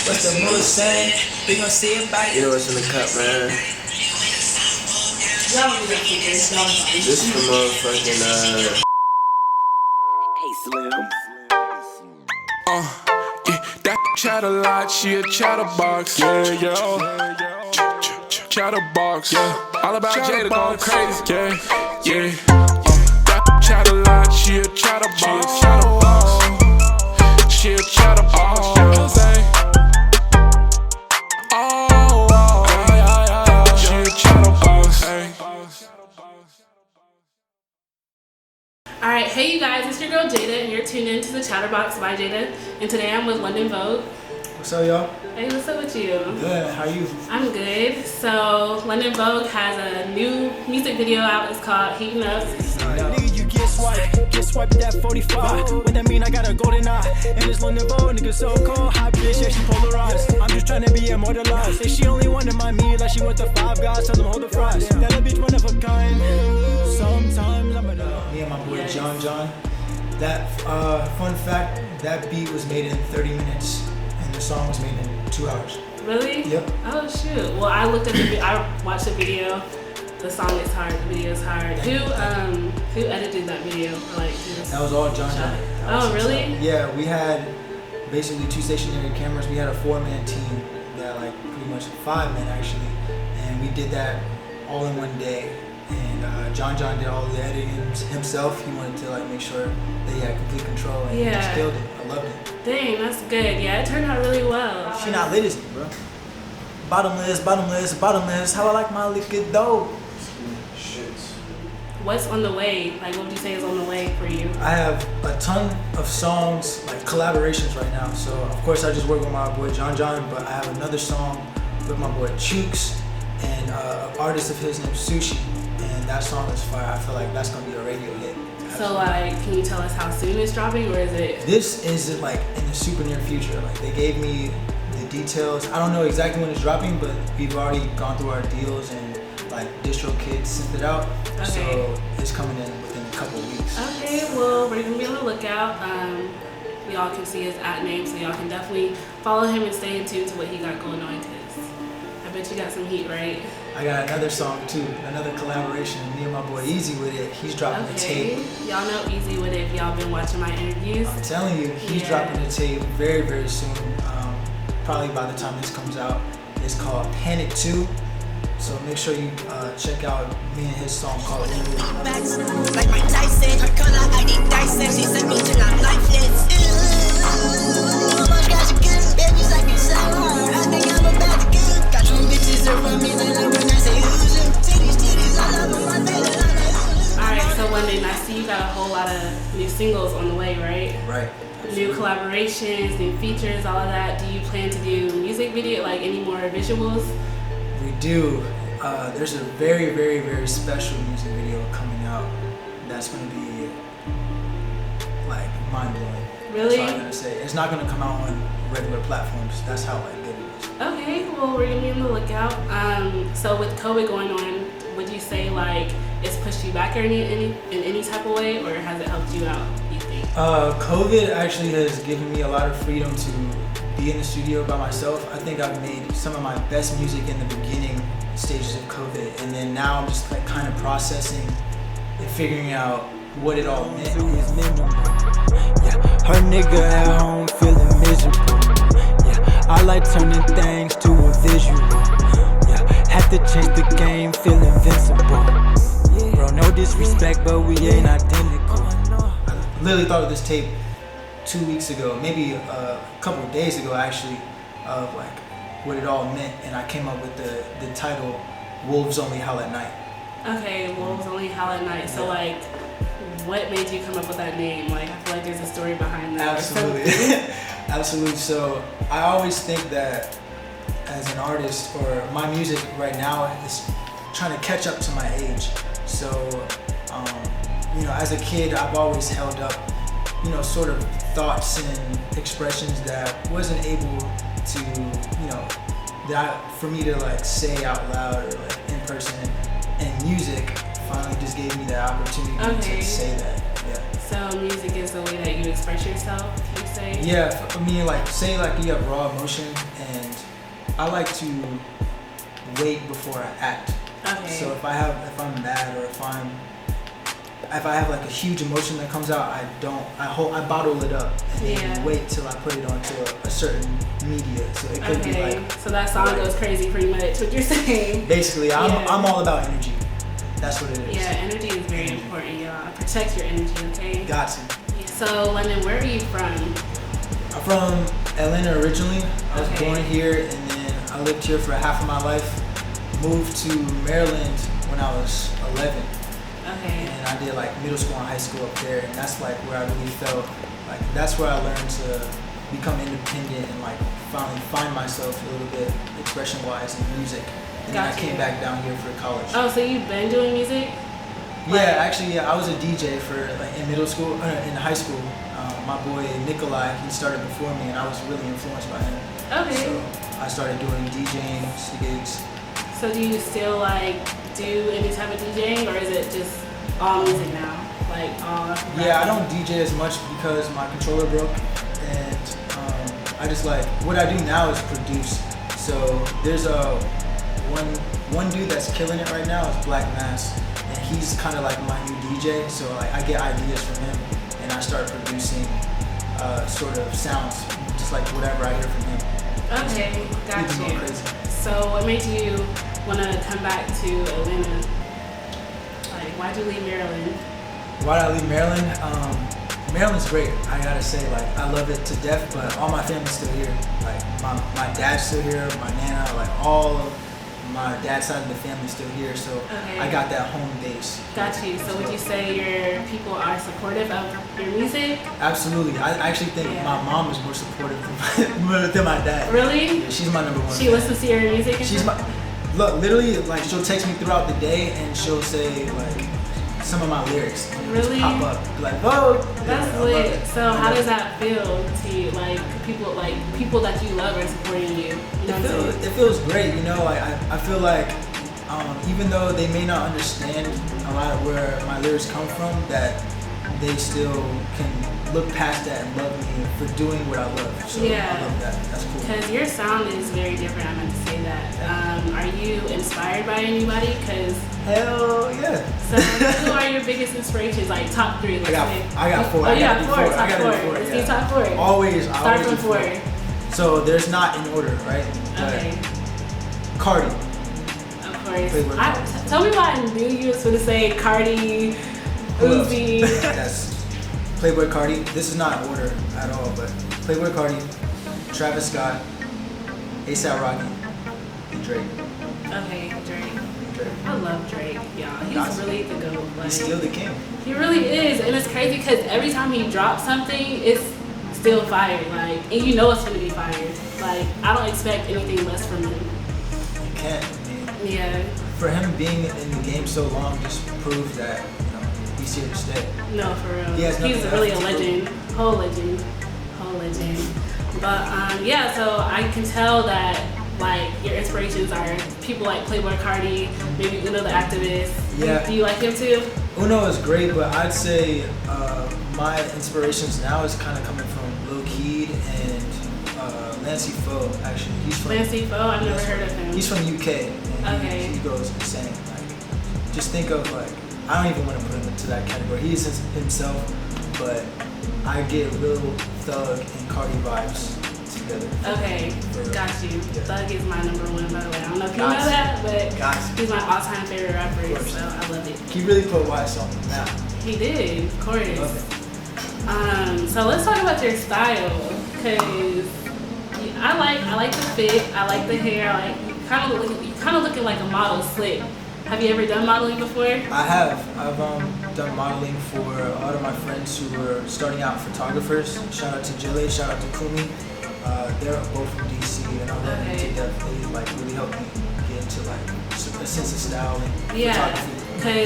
What's the mood saying? We gon' see about it. You know what's in the cup, man. This is the motherfucking, Hey, Slim. Yeah, that chat a lot, she a chatterbox. Yeah. Chatterbox, yeah. All about Jada going crazy, yeah. That chat a lot, she a chatterbox. She a chatterbox, yeah. She a chatterbox, hey. Alright, hey you guys, it's your girl Jada, and you're tuned in to the Chatterbox by Jada. And today I'm with Lundon Vogue. What's up, y'all? Hey, what's up with you? Good. How you? I'm good. So, Lundon Vogue has a new music video out. It's called Heatin' Up. You get swiped that 45. What that mean? I got a golden eye. And it's Lundon Vogue, nigga so cold. Hot bitch, yeah, she polarized. I'm just trying to be immortalized. Say she only wanted my me, like she went to Five Guys, tell them hold the fries. That a bitch one of a kind. Sometimes I'm a Me and my boy John. That fun fact, that beat was made in 30 minutes, and the song was made in 2 hours. Really? Yep. Oh shoot. Well, I looked at I watched the video. The song is hard. The video is hard. Who edited that video? That was all John. Oh really? Yeah, we had basically 2 stationary cameras. We had a 4-man team that pretty much 5 men actually, and we did that all in one day. And John did all the editing himself. He wanted to make sure that he had complete control, and he just killed it. I loved it. Dang, that's good. Yeah, it turned out really well. She not lit as me, bro. Bottomless. How I like my liquid though. What's on the way? What would you say is on the way for you? I have a ton of songs, collaborations right now. So of course I just work with my boy John, but I have another song with my boy Chooks and an artist of his named Sushi. And that song is fire. I feel like that's gonna be a radio hit. So can you tell us how soon it's dropping, or is it? This is in the super near future. They gave me the details. I don't know exactly when it's dropping, but we've already gone through our deals and DistroKid sent it out. Okay. So it's coming in within a couple of weeks. Okay, well we're gonna be on the lookout. Y'all can see his @name, so y'all can definitely follow him and stay in tune to what he got going on. Cause I bet you got some heat, right? I got another song too, another collaboration. Me and my boy Easy with it. He's dropping the tape. Y'all know Easy with it if y'all been watching my interviews. I'm telling you, he's dropping the tape very, very soon. Probably by the time this comes out. It's called Panic 2. So make sure you check out me and his song called Like Mike Tyson, her color ID Dyson. She sent me till I'm lifeless. Oh my gosh, you good bitches like me so hard. I think I'm about to good. Got some bitches around me that like when I say who's them. Titties, all over my face. Alright, so Lundon, I see you got a whole lot of new singles on the way, right? Right. New collaborations, new features, all of that. Do you plan to do music video, any more visuals? We do. There's a very, very, very special music video coming out that's going to be mind-blowing. Really? That's all I'm going to say. It's not going to come out on regular platforms. That's how good it is. Okay, well we're going to be on the lookout. So with COVID going on, would you say it's pushed you back in any type of way, or has it helped you out, you think? COVID actually has given me a lot of freedom to be in the studio by myself. I think I've made some of my best music in the beginning stages of COVID, and then now I'm just kind of processing and figuring out what it all meant. Yeah, her nigga at home feeling miserable. Yeah, I like turning things to a visual. Yeah, had to change the game, feel invincible. Bro, no disrespect, but we ain't identical. I literally thought of this tape 2 weeks ago, maybe a couple of days ago actually, of what it all meant, and I came up with the title Wolves Only Howl at Night. Okay, Wolves Only Howl at Night. So what made you come up with that name? I feel like there's a story behind that. Absolutely. Absolutely. So I always think that as an artist, or my music right now is trying to catch up to my age. So as a kid I've always held up sort of thoughts and expressions that wasn't able to, for me to say out loud or in person, and music finally just gave me the opportunity to say that. Yeah. So music is the way that you express yourself, you say? Yeah, for me, like, say like you have raw emotion, and I like to wait before I act. Okay. So if I'm mad, or if I have like a huge emotion that comes out, I bottle it up and then wait till I put it onto a certain media. So it could be like. So that song goes crazy, pretty much. What you're saying? Basically, I'm all about energy. That's what it is. Yeah, energy is very important, y'all. Protect your energy, okay? Got to. Yeah. So London, where are you from? I'm from Atlanta originally. I was born here, and then I lived here for half of my life. Moved to Maryland when I was 11. Okay. And I did like middle school and high school up there, and that's like where I really felt like that's where I learned to become independent and like finally find myself a little bit expression wise in music. And then I came back down here for college. Oh, so you've been doing music? Yeah, actually, I was a DJ for like in middle school, in high school. My boy Nikolai, he started before me, and I was really influenced by him. Okay. So I started doing DJing gigs. So do you still like do any type of DJing, or is it just all music now? Like all? Yeah, I don't DJ as much because my controller broke, and I just like what I do now is produce. So there's one dude that's killing it right now is Black Mass, and he's kind of like my new DJ. So like I get ideas from him, and I start producing sort of sounds, just like whatever I hear from him. Okay, got Even you. more crazy. So what made you want to come back to Atlanta? Like, why'd you leave Maryland? Why did I leave Maryland? Maryland's great. I gotta say, like, I love it to death, but all my family's still here. Like, my dad's still here, my nana, like, all of my dad's side of the family's still here, so I got that home base. Got you. So would you say your people are supportive of your music? Absolutely. I actually think my mom is more supportive than my dad. Really? Yeah, she's my number one. She listens to your music and She's stuff? look, literally, like, she'll text me throughout the day, and she'll say, like, some of my lyrics. Really? Pop up. Like, Vogue. That's lit. So how does that feel to you? Like people that you love are supporting you. You know what I'm saying? It feels great, you know. Like I feel like even though they may not understand a lot of where my lyrics come from, that they still can look past that and love me for doing what I love. So I love that. That's cool. Because your sound is very different. I meant to say that. Are you inspired by anybody? Cause hell yeah. So who are your biggest inspirations? Like top three. I got four. Oh, you got four. I got Top four. four. Let's Yeah. do top four. Always. Start from do four. So there's not in order, right? Okay. Cardi. Of course. Tell me why I knew you was going to say Cardi, Uzi. That's Playboy Cardi. This is not in order at all, but Playboy Cardi, Travis Scott, A$AP Rocky, and Drake. Okay, Drake. I love Drake, y'all. He's really the GOAT. Like, He's still the king. He really is, and it's crazy because every time he drops something, it's still fire. Like, and you know it's gonna be fired. Like, I don't expect anything less from him. You can't. I mean, Yeah. for him being in the game so long just proves that, you know, he's here to stay. No, for real. He has nothing He's left really a to prove. legend. Whole legend. But yeah, so I can tell that like your inspirations are people like Playboy Cardi, maybe Uno the Activist. Yeah. Do you like him too? Uno is great, but I'd say my inspirations now is kind of coming from Lil Keed and Lancey Foe. Actually, he's from Lancey Foe. I've never heard of him. He's from UK. And Okay. he goes insane. Like, just think of like, I don't even want to put him into that category. He is himself, but I get Lil Thug and Cardi vibes together. Okay, got you. Yeah. Thug is my number one, by the way. I don't know if you know that, but he's my all-time favorite rapper, so I love it. He really put Wise on the map. He did, of course. Love it. So let's talk about your style, cause I like the fit, I like the hair, like you kind of looking like a model, slick. Have you ever done modeling before? I have. I've done modeling for a lot of my friends who were starting out photographers. Shout out to Jille, shout out to Kumi. They're both from DC, and I love them to death. They like really helped me get into like a sense of style and photography. Cause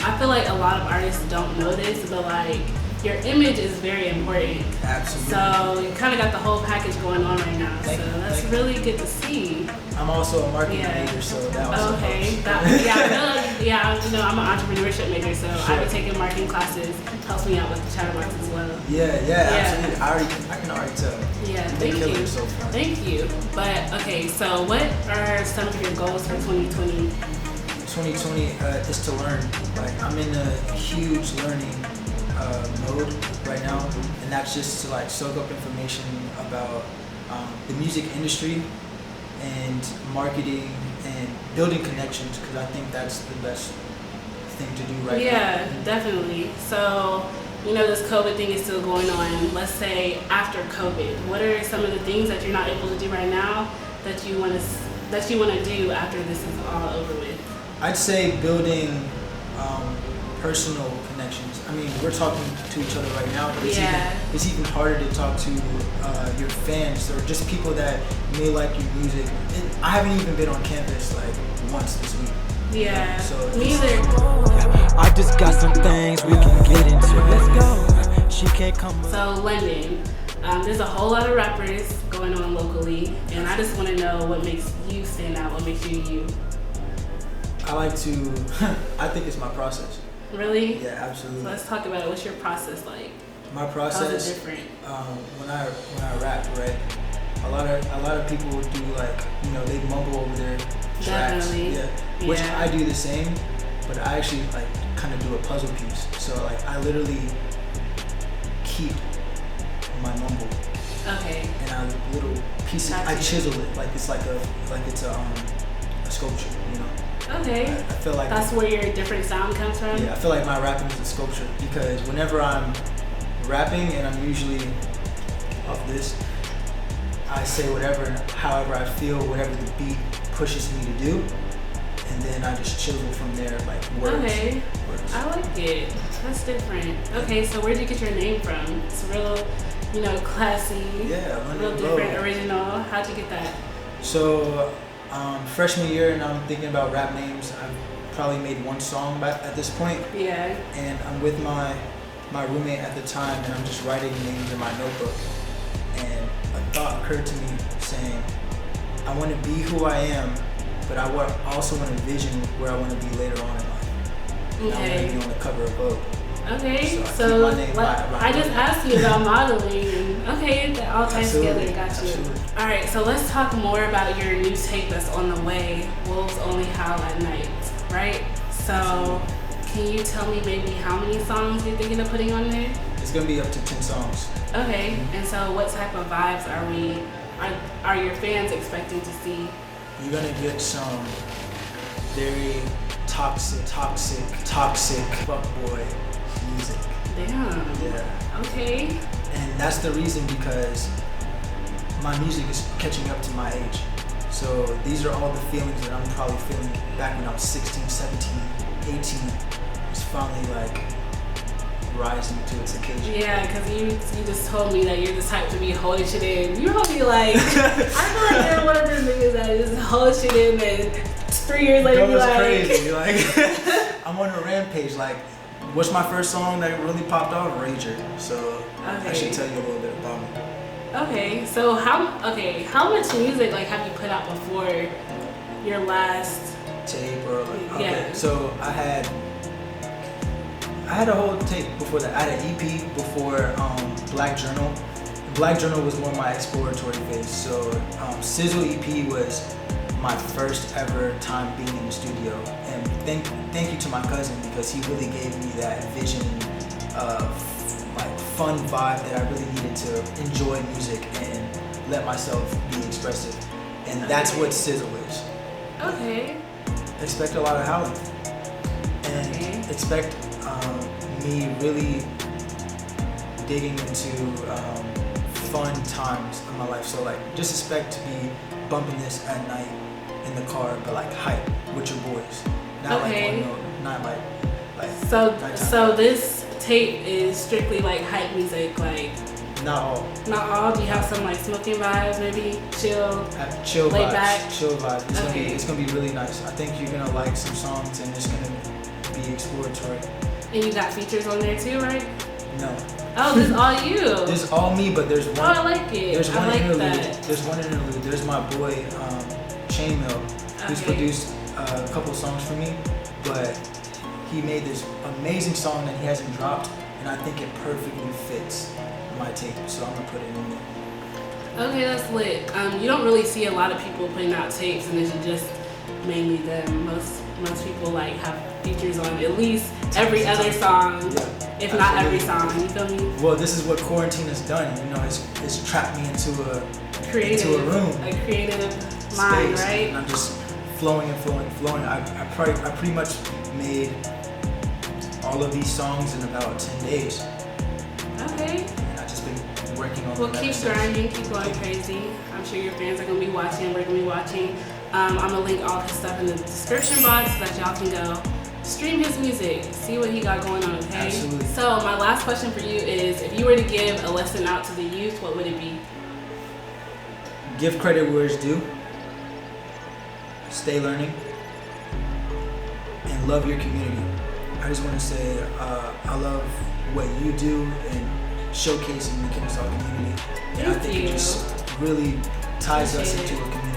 I feel like a lot of artists don't know this, but like your image is very important. Absolutely. So you kind of got the whole package going on right now. Thank so you, that's thank you. really good to see. I'm also a marketing major, so that also Okay. helps. I'm an entrepreneurship major, so Sure. I've been taking marketing classes. Helps me out with the chatterbox as well. Yeah, absolutely. I can already tell. Yeah, You thank kill you. it so far. Thank you. But okay, so what are some of your goals for 2020? 2020 is to learn. Like I'm in a huge learning mode right now, and that's just to like soak up information about the music industry and marketing and building connections, because I think that's the best thing to do right now. Yeah, definitely. So, this COVID thing is still going on. Let's say after COVID, what are some of the things that you're not able to do right now that you want to do after this is all over with? I'd say building personal connections. I mean, we're talking to each other right now, but it's even harder to talk to your fans or just people that may like your music. I haven't even been on campus like once this week. Yeah, So me either. I just got some things we can get into. Let's go. She can't come. So London, there's a whole lot of rappers going on locally, and I just want to know what makes you stand out. What makes you you? I like to. I think it's my process. Really? Yeah, absolutely. So let's talk about it. What's your process like? My process. How's it different? When I rap, right? A lot of people do like they mumble over their tracks. Definitely. Yeah. Which I do the same, but I actually like kind of do a puzzle piece. So like I literally keep my mumble. Okay. And I little pieces. I chisel it like it's a sculpture. Okay. I feel like that's where your different sound comes from. Yeah, I feel like my rapping is a sculpture because whenever I'm rapping and I'm usually off this, I say whatever and however I feel, whatever the beat pushes me to do, and then I just chisel from there like words. Okay. Words. I like it. That's different. Okay, so where did you get your name from? It's real, classy. Yeah, real Lundon different, Vogue. original. How'd you get that? So freshman year, and I'm thinking about rap names. I've probably made one song back at this point. Yeah. And I'm with my roommate at the time, and I'm just writing names in my notebook. And a thought occurred to me saying, I want to be who I am, but I also want to envision where I want to be later on in life. And I want to be on the cover of Vogue. Okay, so I just asked you about modeling, and okay, that all ties together. Got you. Absolutely. All right, so let's talk more about your new tape that's on the way. Wolves Only Howl at Night, right? So, can you tell me maybe how many songs you're thinking of putting on there? It's gonna be up to 10 songs. Okay, and so what type of vibes are your fans expecting to see? You're gonna get some very toxic fuckboy music. Damn. Yeah. Okay. And that's the reason because my music is catching up to my age. So these are all the feelings that I'm probably feeling back when I was 16, 17, 18. It's finally like rising to its occasion. Yeah, because you just told me that you're the type to be holding shit in. You hold me like, I feel like you're one of those niggas that just hold shit in and 3 years later be like. Crazy. Like, I'm on a rampage. Like, what's my first song that really popped off? Rager. So I should tell you a little bit about me. Okay, so how much music like have you put out before your last tape or like okay. Yeah. So I had a whole tape before that. I had an EP before Black Journal. Black Journal was more of my exploratory phase. So Sizzle EP was my first ever time being in the studio, and thank you to my cousin because he really gave me that vision of like fun vibe that I really needed to enjoy music and let myself be expressive, and that's what Sizzle is. Okay. Expect a lot of howling, and expect me really digging into fun times in my life. So like, just expect to be bumping this at night in the car, but like hype with your boys, not So this tape is strictly like hype music, like. Not all. Not all. Do you have some like smoking vibes, maybe chill? Chill laid vibes. Back? Chill vibes. It's gonna be really nice. I think you're gonna like some songs, and it's gonna be exploratory. And you got features on there too, right? No. Oh, this is all you. This is all me, but there's one. Oh, I like it. There's one I like interlude. that. There's one interlude. There's my boy Chainmail, who's Okay. produced a couple songs for me, but he made this amazing song that he hasn't dropped, and I think it perfectly fits my tape, so I'm gonna put it in there. Okay, that's lit. You don't really see a lot of people putting out tapes, and it's just mainly them. Most people like have features on at least every other song, if not every song. You feel me? Well, this is what quarantine has done. You know, it's trapped me into a room, a creative mind, space, right? and I'm just flowing and flowing and flowing. I pretty much made all of these songs in about 10 days. Okay. And I've just been working on them. Well, keep grinding, keep going crazy. I'm sure your fans are gonna be watching. We're gonna be watching. I'm gonna link all his stuff in the description box so that y'all can go stream his music, see what he got going on. Okay. Absolutely. So my last question for you is: if you were to give a lesson out to the youth, what would it be? Give credit where it's due. Stay learning. And love your community. I just want to say I love what you do in showcasing the Kennesaw community. And I think it just really ties us into a community.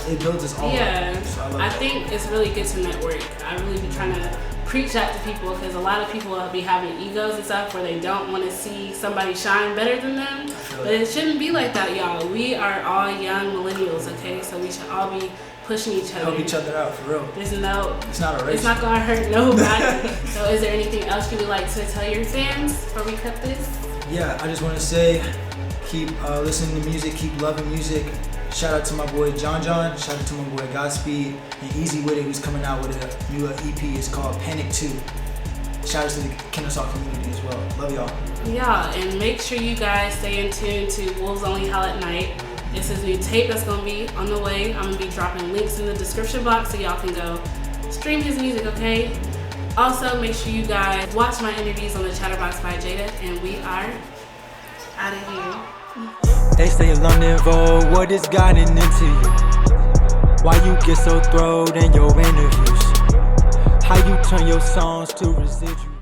It builds us all Yeah, up. So I love I that. think it's really good to network. I really be trying to preach that to people because a lot of people will be having egos and stuff where they don't want to see somebody shine better than them. But it shouldn't be like that, y'all. We are all young millennials, okay? So we should all be pushing each other. Help each other out for real. There's no, It's not a race. it's not gonna hurt nobody. So is there anything else you would like to tell your fans before we cut this? Yeah, I just want to say, keep listening to music, keep loving music. Shout out to my boy John. Shout out to my boy Godspeed and Easy With It, who's coming out with a new EP. It's called Panic 2. Shout out to the Kennesaw community as well. Love y'all. Yeah, and make sure you guys stay in tune to Wolves Only Howl at Night. It's his new tape that's gonna be on the way. I'm gonna be dropping links in the description box so y'all can go stream his music, okay? Also, make sure you guys watch my interviews on the Chatterbox by Jada, and we are out of here. They say Lundon Vogue, what is gotten into you? Why you get so throwed in your interviews? How you turn your songs to residual?